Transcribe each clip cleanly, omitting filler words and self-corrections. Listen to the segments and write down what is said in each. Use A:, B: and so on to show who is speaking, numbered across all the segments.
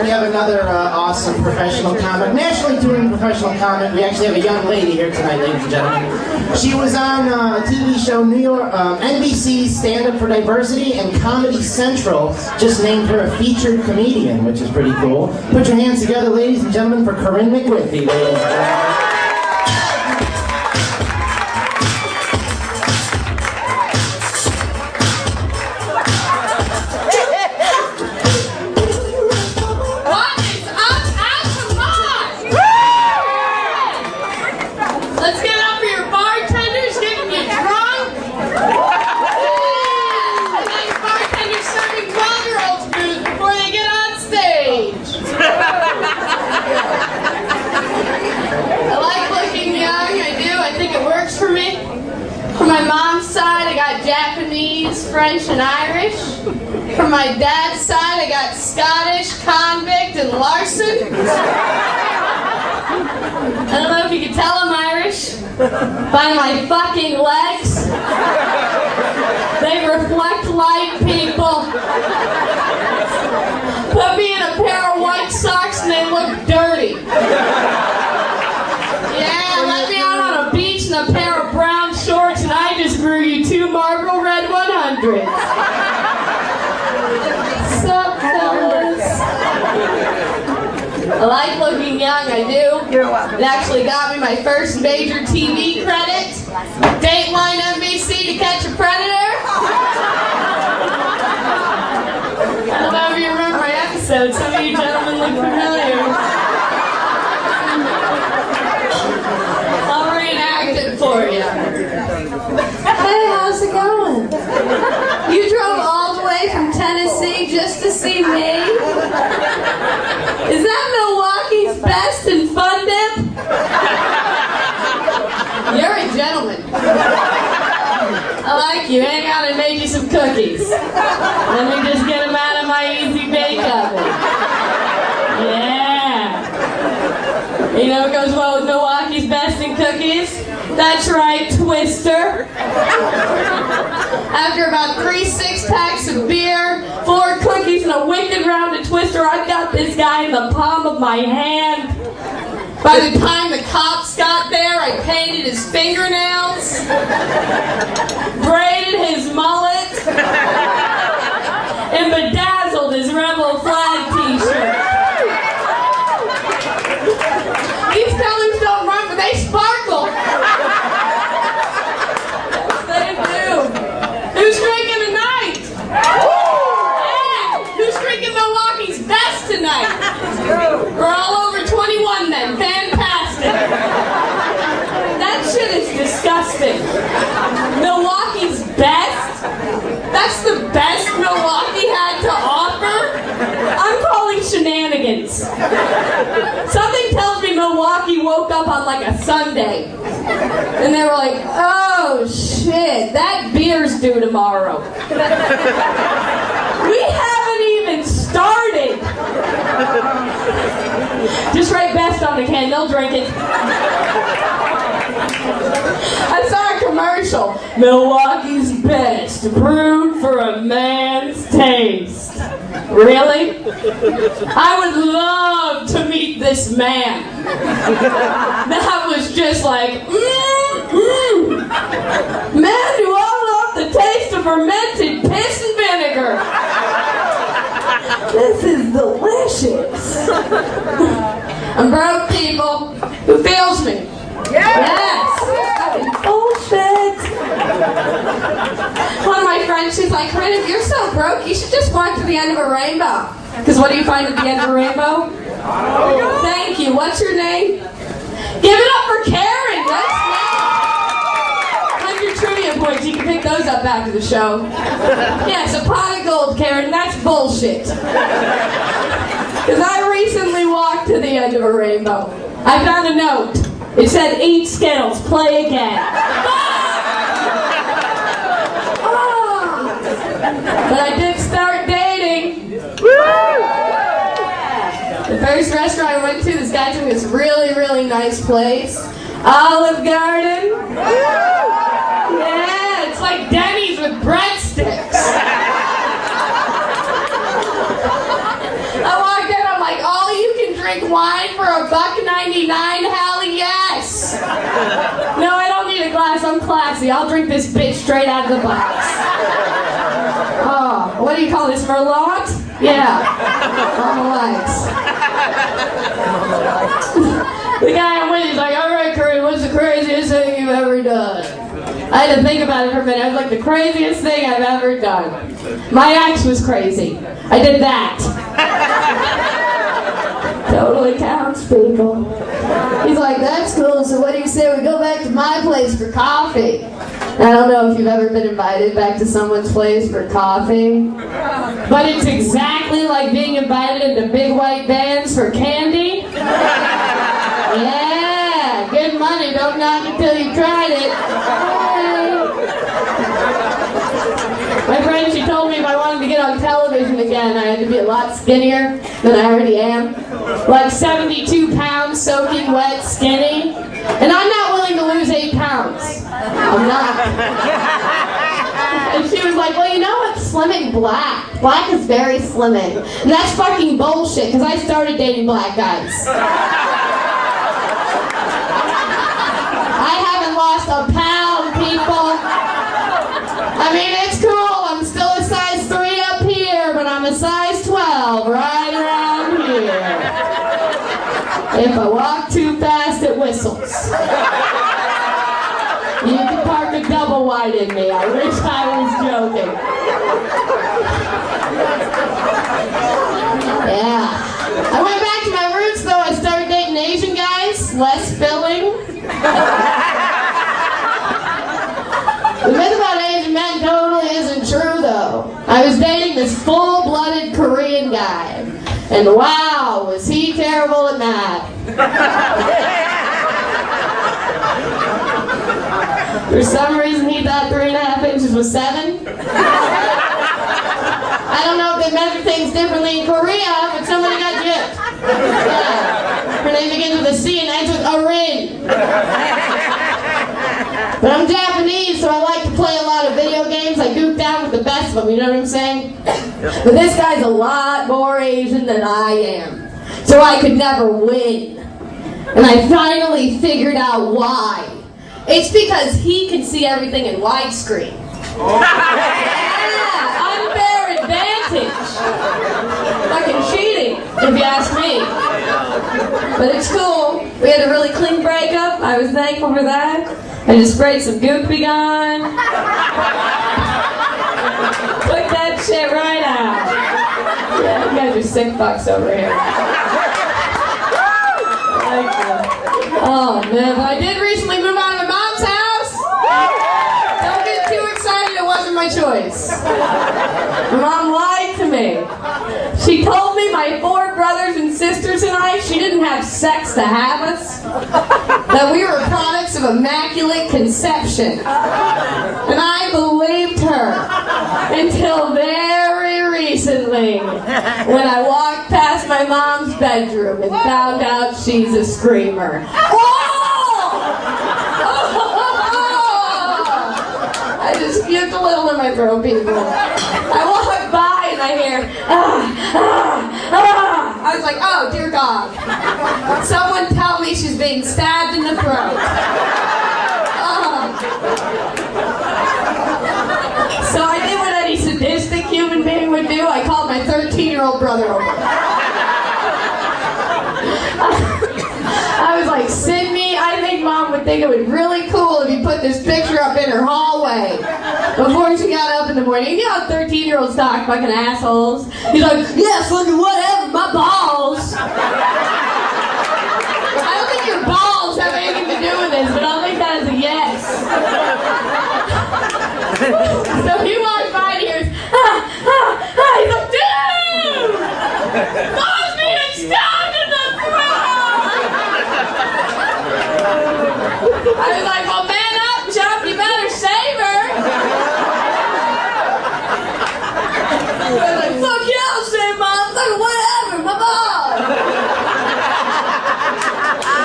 A: We have another awesome professional comic, nationally touring professional comic. We actually have a young lady here tonight, ladies and gentlemen. She was on a TV show, New York, NBC's Stand Up for Diversity, and Comedy Central just named her a featured comedian, which is pretty cool. Put your hands together, ladies and gentlemen, for Carin Bonkerz, ladies and gentlemen.
B: From my mom's side, I got Japanese, French, and Irish. From my dad's side, I got Scottish, convict, and Larson. I don't know if you can tell I'm Irish by my fucking legs. They reflect light, people. Put me in a pair of white socks and they look dirty. Yeah, let me out on a beach in a pair of brown shorts and I just grew you 2 Marlboro Red 100s. Sup, fellas? I like looking young, I do. It actually got me my first major TV credit. Dateline NBC, To Catch a Predator. I don't know if you remember my episode. Some of you gentlemen look familiar. For you. Hey, how's it going? You drove all the way from Tennessee just to see me? Is that Milwaukee's best in fun dip? You're a gentleman. I like you. Hang on, I made you some cookies. Let me just get them out of my easy bake oven. Yeah. You know what goes well with Milwaukee's best in cookies? That's right, Twister. After about 3 6-packs of beer, 4 cookies, and a wicked round of Twister, I got this guy in the palm of my hand. By the time the cops got there, I painted his fingernails, braided his mullet, and bedazzled his Rebel Flag t-shirt. These colors don't run, but they sparkle. They do. Who's drinking tonight? Yeah. Who's drinking Milwaukee's best tonight? We're all over 21 then. Fantastic. That shit is disgusting. Milwaukee's best? That's the best Milwaukee had to offer? I'm calling shenanigans. Something tells me Milwaukee woke up on like a Sunday. And they were like, oh shit, that beer's due tomorrow. We haven't even started. Just write best on the can, they'll drink it. I saw a commercial. Milwaukee's best, brewed for a man's taste. Really? I would love to meet this man. That was just like, Man, do I love the taste of fermented piss and vinegar. This is delicious. I'm broke, people. Who feels me? Yes. Bullshit. One of my friends, she's like, Carin, if you're so broke, you should just walk to the end of a rainbow. Because what do you find at the end of a rainbow? Thank you. What's your name? Give it up for Carin. That's nice. 100 trivia points. You can pick those up after the show. Yes, a pot of gold, Carin. That's bullshit. Because I recently walked to the end of a rainbow. I found a note. It said, eat Skittles, play again. But I did start dating. The first restaurant I went to, this guy took me to this really, really nice place. Olive Garden. Yeah, it's like Denny's with breadsticks. I walked in, I'm like, drink wine for $1.99? Hell yes! No, I don't need a glass. I'm classy. I'll drink this bitch straight out of the box. Oh, what do you call this, Merlot? Yeah. On the legs. The guy I'm with is like, all right, Carin, what's the craziest thing you've ever done? I had to think about it for a minute. It was like the craziest thing I've ever done. My ex was crazy. I did that. Totally counts, people. He's like, that's cool, so what do you say we go back to my place for coffee? I don't know if you've ever been invited back to someone's place for coffee, but it's exactly like being invited into big white vans for candy. Yeah, good money, don't knock until you tried it. My friend, she told me if I wanted to get on television again, I had to be a lot skinnier than I already am. Like 72 pounds, soaking wet, skinny. And I'm not willing to lose 8 pounds. I'm not. And she was like, well, you know what's slimming black? Black is very slimming. And that's fucking bullshit, because I started dating black guys. I haven't lost a pound, people. I mean, it's cool. I'm still a size 3 up here, but I'm a size 12 right around here. If I walk too fast, it whistles. You can park a double wide in me. I wish I was joking. Yeah. I went back to my roots, though. I started dating Asian guys. Less filling. The myth about Asian men totally isn't true, though. I was dating this full-blooded Korean guy, and wow, was he terrible at math. For some reason, he thought 3.5 inches was 7. I don't know if they measure things differently in Korea, but somebody got gypped. Yeah. Her name begins with a C and ends with a ring. But I'm Japanese, so I like to play a lot of video games. I goofed out with the best of them, you know what I'm saying? But this guy's a lot more Asian than I am, so I could never win. And I finally figured out why. It's because he can see everything in widescreen. Yeah, unfair advantage. Fucking cheating, if you ask me. But it's cool. We had a really clean breakup. I was thankful for that. I just sprayed some goopy gun. Took that shit right out. Yeah, you guys are sick fucks over here. Oh man, but I did recently move out of my mom's house. Don't get too excited, it wasn't my choice. My mom lied to me. She told me my 4 brothers and sisters and I, she didn't have sex to have us. That we were products of immaculate conception. And I believed her. Until very recently, when I walked past my mom's bedroom and found out she's a screamer. I just puked a little in my throat, people. I walk by and I hear, I was like, oh, dear God. Someone tell me she's being stabbed in the throat. So I did what any sadistic human being would do. I called my 13-year-old brother over. I was like, Sydney, I think Mom would think it would be really cool if you put this picture up in her hallway before she got up in the morning. You know how 13-year-olds talk, fucking assholes. He's like, yes, fucking whatever, my balls. I don't think your balls have anything to do with this, but I'll make that as a yes. So he walks by and he goes, he's like, dude! Mom's being stabbed in the throat! I was like, well, man up, Chump, you better save her! I was like, fuck yeah, I'll save Mom, fucking whatever, my balls!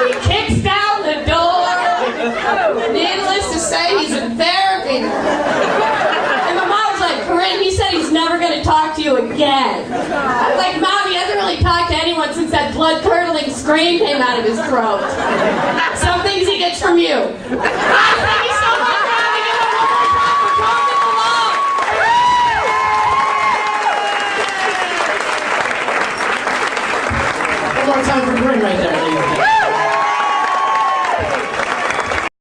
B: He kicks down the door. Needless to say, he's in therapy. And my mom's like, Carin, he said he's never going to talk to you again. I was like, Mom, he hasn't really talked to anyone on since that blood-curdling scream came out of his throat. Some things he gets from you. Guys, thank you so much for having him. One more time for Corbin Malone.
A: One more time for Bryn right there, ladies and gentlemen.